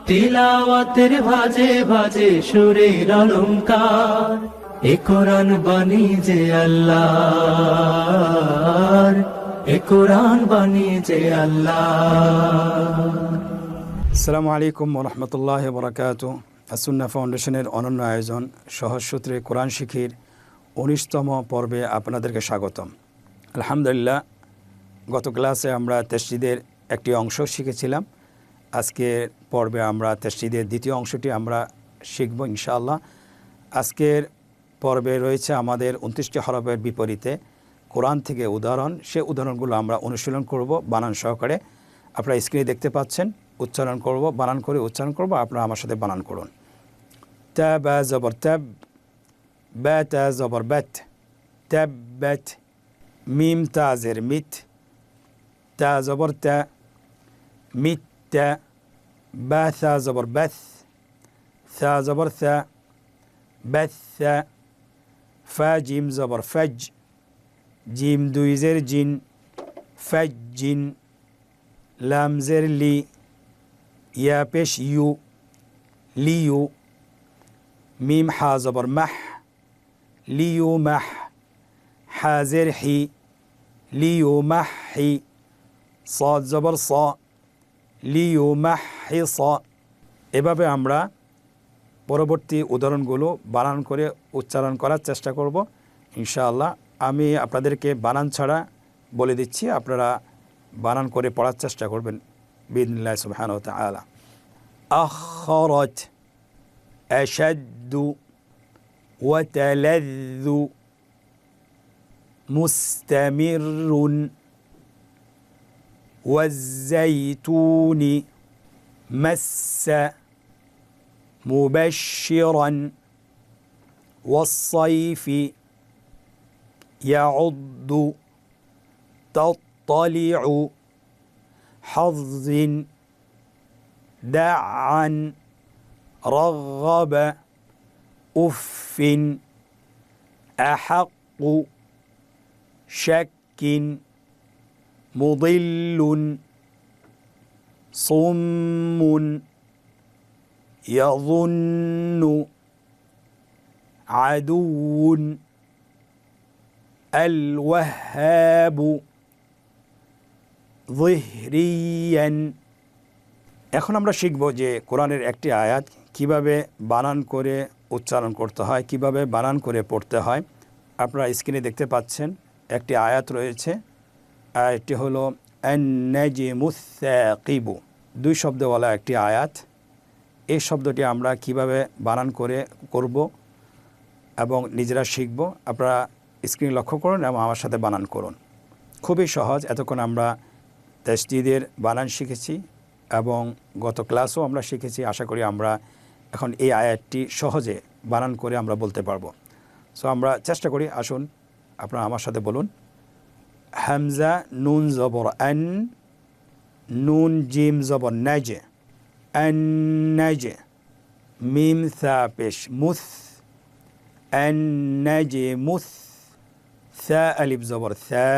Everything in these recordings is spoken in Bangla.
তিলাওয়াতের ভাজে ভাজে সুরের অলংকার, এ কোরআন বাণী যে আল্লাহর, এ কোরআন বাণী যে আল্লাহর। আসসালামু আলাইকুম ওয়া রাহমাতুল্লাহি ওয়া বারাকাতুহু। আসুন্না ফাউন্ডেশনের অনন্য আয়োজন সহজ সূত্রে কোরআন শিখির ১৯তম পর্বে আপনাদেরকে স্বাগতম। আলহামদুলিল্লাহ, গত ক্লাসে আমরা তাসজিদের একটি অংশ শিখেছিলাম। আজকের পর্বে আমরা তাসজিদের দ্বিতীয় অংশটি আমরা শিখব ইনশাআল্লাহ। আজকের পর্বে রয়েছে আমাদের ২৯টি হরফের বিপরীতে কোরআন থেকে উদাহরণ। সে উদাহরণগুলো আমরা অনুশীলন করব বানান সহকারে। আপনারা স্ক্রিনে দেখতে পাচ্ছেন, উচ্চারণ করব, বানান করে উচ্চারণ করব। আপনারা আমার সাথে বানান করুন। তা বা জবর তাব, বা তা জবর বাত, তাব বাত। মিম তা জের মিত, তা জবর তা, মিত তা। বা থা জবর বাথ, থা জবর থা, বাথ থা। ফা জিম জবর ফজ, জিম দুই জের জিন, ফজ জিন। লাম জের লি, ইয়া পেশ ইউ, লিউ। মিম হা জবর মাহ, লিউ মাহ। হা জের হি, লিউ মাহ হি। সাদ জবর স, লিউ মাহ হি স। এভাবে আমরা পরবর্তী উদাহরণগুলো বানান করে উচ্চারণ করার চেষ্টা করব ইনশাআল্লাহ। আমি আপনাদেরকে বানান ছাড়া বলে দিচ্ছি, আপনারা বানান করে পড়ার চেষ্টা করবেন বিইذنিল্লাহ সুবহানাহু ওয়া তাআলা। আখরাত, আশাদ্দু, ওয়া তালাযযু, মুস্তামিরুন, ওয়াজ-যাইতুনি, মাসসা, মুবাশশিরান, ওয়াস-সাইফি, ইয়াউদ্দু, তাত্তালিউ, হাযযিন, দা'আন, রাগবা, উফফিন, আহাক্কু, শাক্কিন, মুদিল্লুন, সুম্মুন, ইয়াযুন্নু, আদুউন, আল ওয়াহ্হাবু, যিহরিয়ান। এখন আমরা শিখব যে কোরআনের একটি আয়াত কিভাবে বানান করে উচ্চারণ করতে হয়, কিভাবে বানান করে পড়তে হয়। আপনারা স্ক্রিনে দেখতে পাচ্ছেন একটি আয়াত রয়েছে। আয়াতটি হলো আন-নাজমুস সাকিবু, দুই শব্দওয়ালা একটি আয়াত। এই শব্দটি আমরা কিভাবে বানান করে করব এবং নিজেরা শিখব। আপনারা স্ক্রিন লক্ষ্য করুন এবং আমার সাথে বানান করুন। খুবই সহজ। এতক্ষণ আমরা তাসজিদের বানান শিখেছি এবং গত ক্লাসও আমরা শিখেছি। আশা করি আমরা এখন এই আয়াতটি সহজে বানান করে আমরা বলতে পারবো। সো আমরা চেষ্টা করি। আসুন আপনারা আমার সাথে বলুন। হামজা নুন জবর আন, নুন জিম জবর নাজ, আন নাজ। মিম থা পেশ মুস, আন নাজ মুস। থা আলিফ জবর থা,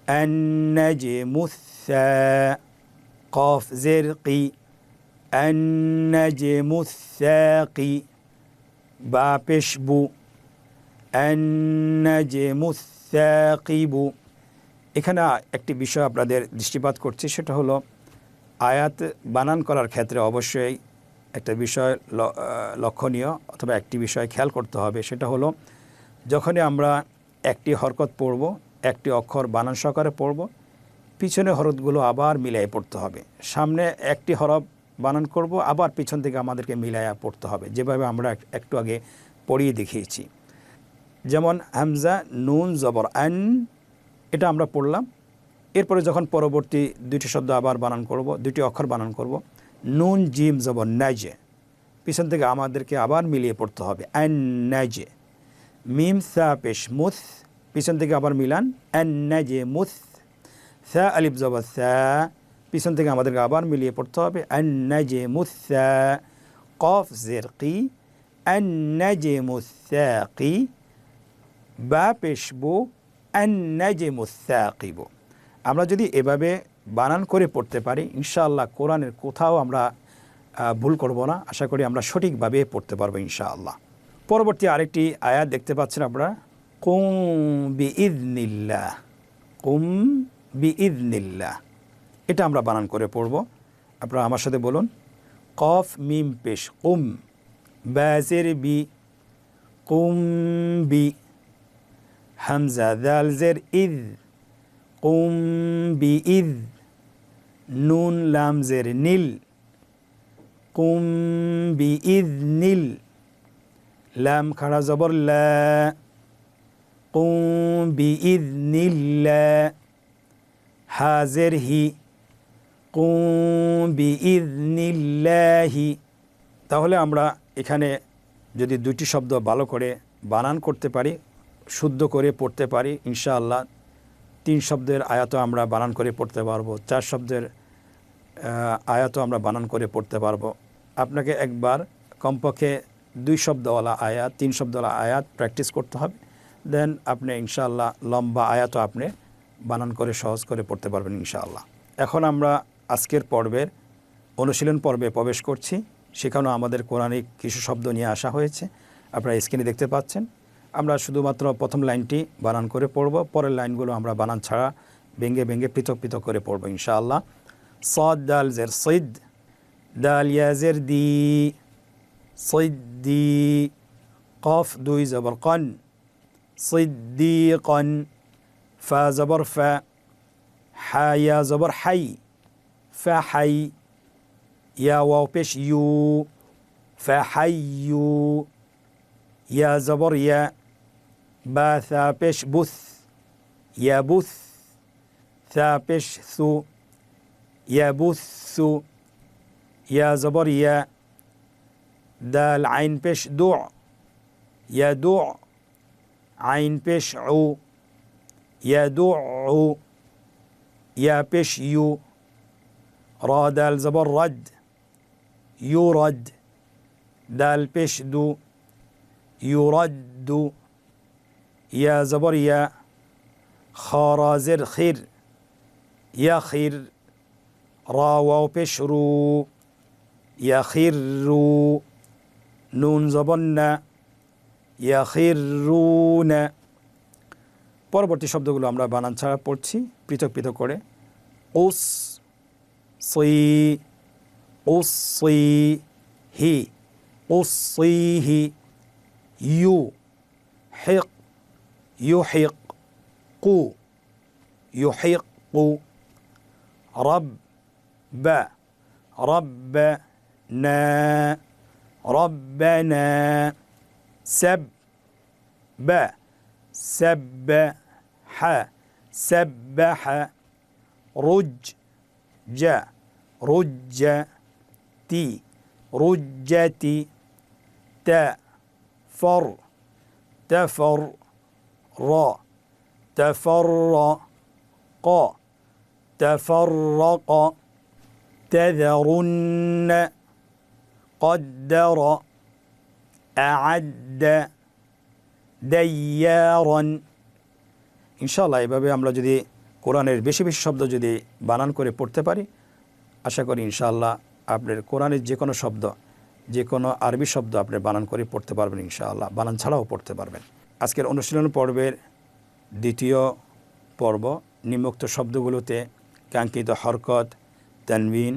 আন নাজ মুস থা। কফ জের কি, আন নাজ মুস সাকি। বা পেশ বু, আন নাজ মুস সাকিবু। এখানে একটি বিষয় আপনাদের দৃষ্টিপাত করছি, সেটা হলো আয়াত বানান করার ক্ষেত্রে অবশ্যই একটা বিষয় লক্ষণীয় অথবা একটি বিষয় খেয়াল করতে হবে। সেটা হলো যখনই আমরা একটি হরকত পড়ব, একটি অক্ষর বানান সহকারে পড়ব, পিছনে হরফগুলো আবার মিলাই পড়তে হবে। সামনে একটি হরফ বানান করব, আবার পিছন থেকে আমাদেরকে মিলাইয়া পড়তে হবে, যেভাবে আমরা একটু আগে পড়িয়ে দেখিয়েছি। যেমন হামজা নুন জবর আন, এটা আমরা পড়লাম। এরপরে যখন পরবর্তী দুইটি শব্দ আবার বানান করব, দুইটি অক্ষর বানান করব, নুন জিম জবর নাজে, পিছন থেকে আমাদেরকে আবার মিলিয়ে পড়তে হবে আন নাজে। মিম সা পেশ মুস, পিছন থেকে আবার মিলান আন নাজে মুস। সা আলিফ জবর সা, পিছন থেকে আমাদেরকে আবার মিলিয়ে পড়তে হবে আন নাজে মুস সা। কফ জের কি, আন নাজে মুস সাকি। বা পেশ বু, আন নাজমুস সাকিবু। আমরা যদি এভাবে বানান করে পড়তে পারি ইনশাআল্লাহ কোরআনের কোথাও আমরা ভুল করব না। আশা করি আমরা সঠিকভাবে পড়তে পারবো ইনশাআল্লাহ। পরবর্তী আরেকটি আয়াত দেখতে পাচ্ছেন আপনারা, কুম বিইذনিল্লাহ, কুম বিইذনিল্লাহ, এটা আমরা বানান করে পড়ব। আপনারা আমার সাথে বলুন, কফ মিম পেশ কুম, বাজের বি, কুম বি, হামজা দাল জের ইদ, কুম বিইদ, নুন লাম জের নীল, কুম বিইذনিল, লাম খাড়া জবর লা, কুম বিইذনিল্লাহ, হাজের হি, কুম বিইذনিল্লাহি। তাহলে আমরা এখানে যদি দুটি শব্দ ভালো করে বানান করতে পারি, শুদ্ধ করে পড়তে পারি, ইনশাআল্লাহ 3 শব্দের আয়াতও আমরা বানান করে পড়তে পারবো, 4 শব্দের আয়াতও আমরা বানান করে পড়তে পারবো। আপনাকে একবার কমপক্ষে 2 শব্দওয়ালা আয়াত, 3 শব্দওয়ালা আয়াত প্র্যাকটিস করতে হবে। দেন আপনি ইনশাআল্লাহ লম্বা আয়াতও আপনি বানান করে সহজ করে পড়তে পারবেন ইনশাআল্লাহ। এখন আমরা আজকের পর্বের অনুশীলন পর্বে প্রবেশ করছি। সেখানেও আমাদের কোরআনিক কিছু শব্দ নিয়ে আসা হয়েছে, আপনারা স্ক্রিনে দেখতে পাচ্ছেন। আমরা শুধুমাত্র প্রথম লাইনটি বানান করে পড়ব, পরের লাইনগুলো আমরা বানান ছাড়া ভেঙে ভেঙে পৃথক পৃথক করে পড়ব ইনশাআল্লাহ। সদ দাল জের সৈদ, দাল ইয়াজের দি, সৈদ্দি, কফ 2 জবর কন, সিদ্দিকন, ফা জবর ফা, হা ইয়া জবর হাই, ফা হাই, ইয়া ওয়াও পেশ ইউ, ফা হাই ইউ, ইয়া জবর ইয়া, বা থা পেশ বুথ, ইয়া বুথ, থা পেশ সু, ইয়া বুথ সু, ইয়া জবর ইয়া, দাল আইন পেশ দু, ইয়া দু, আইন পেশ উ, ইয়া দু উ, ইয়া পেশ ইউ, রা দাল জবর রদ, ইউ রদ, দাল পেশ দু, ইউ রদ্দু, ইয়া জবর ইয়া, খা রা জের খির, ইয়া খির, রা ওয়াও পেশ রু, ইয়া খির রু, নুন জবর না, ইয়া খির রু না। পরবর্তী শব্দগুলো আমরা বানান ছাড়া পড়ছি পৃথক পৃথক করে। উস সি, উস সি হি, উস সি হি, ইউ হিক, ইউ হিক কু, ইউ হিক কু, রব বা, রব না, রব্বানা, সাব বা, سبح سبح، رج رجتي رجتي، تفر تفر، تفرق تفرق، تذرن، قدر، أعد، দাইয়ারন। ইনশাআল্লাহ এভাবে আমরা যদি কোরআনের বেশি বেশি শব্দ যদি বানান করে পড়তে পারি, আশা করি ইনশাআল্লাহ আপনার কোরআনের যে কোনো শব্দ, যে কোনো আরবি শব্দ আপনি বানান করে পড়তে পারবেন ইনশাআল্লাহ, বানান ছাড়াও পড়তে পারবেন। আজকের অনুশীলন পর্বের দ্বিতীয় পর্ব, নিম্নোক্ত শব্দগুলোতে কাঙ্ক্ষিত হরকত, তানবিন,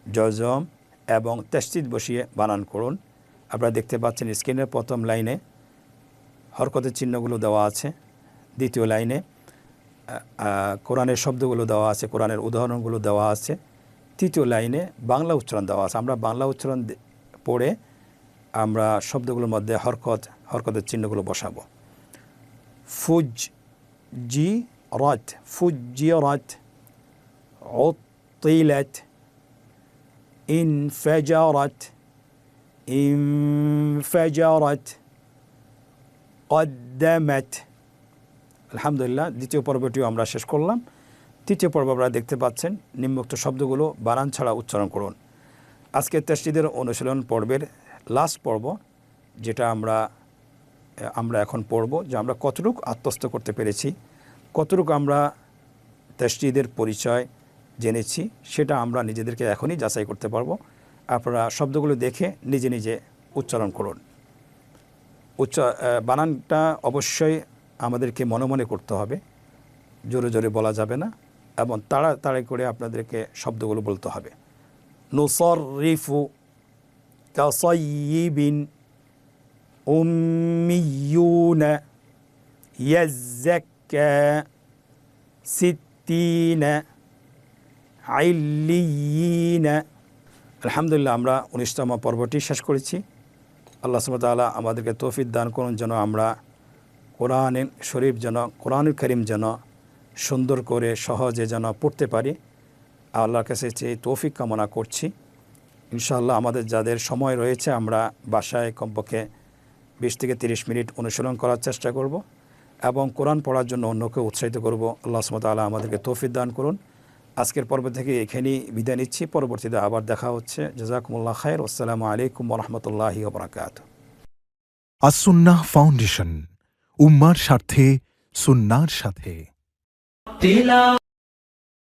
জজম এবং তাসদীদ বসিয়ে বানান করুন। আপনারা দেখতে পাচ্ছেন স্ক্রিনের প্রথম লাইনে হরকতের চিহ্নগুলো দেওয়া আছে, দ্বিতীয় লাইনে কোরআনের শব্দগুলো দেওয়া আছে, কোরআনের উদাহরণগুলো দেওয়া আছে, তৃতীয় লাইনে বাংলা উচ্চারণ দেওয়া আছে। আমরা বাংলা উচ্চারণ পড়ে আমরা শব্দগুলোর মধ্যে হরকতের চিহ্নগুলো বসাবো। ফুজ জি রত, ফুজি রত, উতিলত, ইনফাজারত, ইনফাজারত, কদ্দামাত। আলহামদুলিল্লাহ, দ্বিতীয় পর্বটিও আমরা শেষ করলাম। তৃতীয় পর্ব আপনারা দেখতে পাচ্ছেন, নিম্নোক্ত শব্দগুলো বানান ছাড়া উচ্চারণ করুন। আজকের তাসদীদের অনুশীলন পর্বের লাস্ট পর্ব, যেটা আমরা এখন পড়ব, যে আমরা কতটুকু আত্মস্থ করতে পেরেছি, কতটুকু আমরা তাসদীদের পরিচয় জেনেছি সেটা আমরা নিজেদেরকে এখনই যাচাই করতে পারবো। আপনারা শব্দগুলো দেখে নিজে নিজে উচ্চারণ করুন। বানানটা অবশ্যই আমাদেরকে মনে মনে করতে হবে, জোরে জোরে বলা যাবে না, এবং তাড়াতাড়ি করে আপনাদেরকে শব্দগুলো বলতে হবে। নুসররিফু কাসাইয়িবিন উম্মিয়ুনা ইয়াজ্জাক্কা সিত্তিনা আইল্লিয়িনা। আলহামদুলিল্লাহ, আমরা 19তম পর্বটি শেষ করেছি। আল্লাহ সুবহানাহু ওয়া তাআলা আমাদেরকে তৌফিক দান করুন যেন আমরা কোরআন শরীফ কোরআনুল কারীম যেন সুন্দর করে সহজে যেন পড়তে পারি। আল্লাহর কাছে চেয়ে তৌফিক কামনা করছি। ইনশাআল্লাহ আমাদের যাদের সময় রয়েছে আমরা বাসায় কমপক্ষে 20 থেকে 30 মিনিট অনুশীলন করার চেষ্টা করব এবং কোরআন পড়ার জন্য অন্যকে উৎসাহিত করব। আল্লাহ সুবহানাহু ওয়া তাআলা আমাদেরকে তৌফিক দান করুন। আজকের পর্ব থেকে এখানেই বিদায় নিচ্ছি। পরবর্তীতে আবার দেখা হচ্ছে। জাযাকুমুল্লাহ খায়র। আসসালামু আলাইকুম ওয়া রাহমাতুল্লাহি ওয়া বারাকাতুহু। আসুন্নাহ ফাউন্ডেশন, উম্মার স্বার্থে সুন্নাহর সাথে।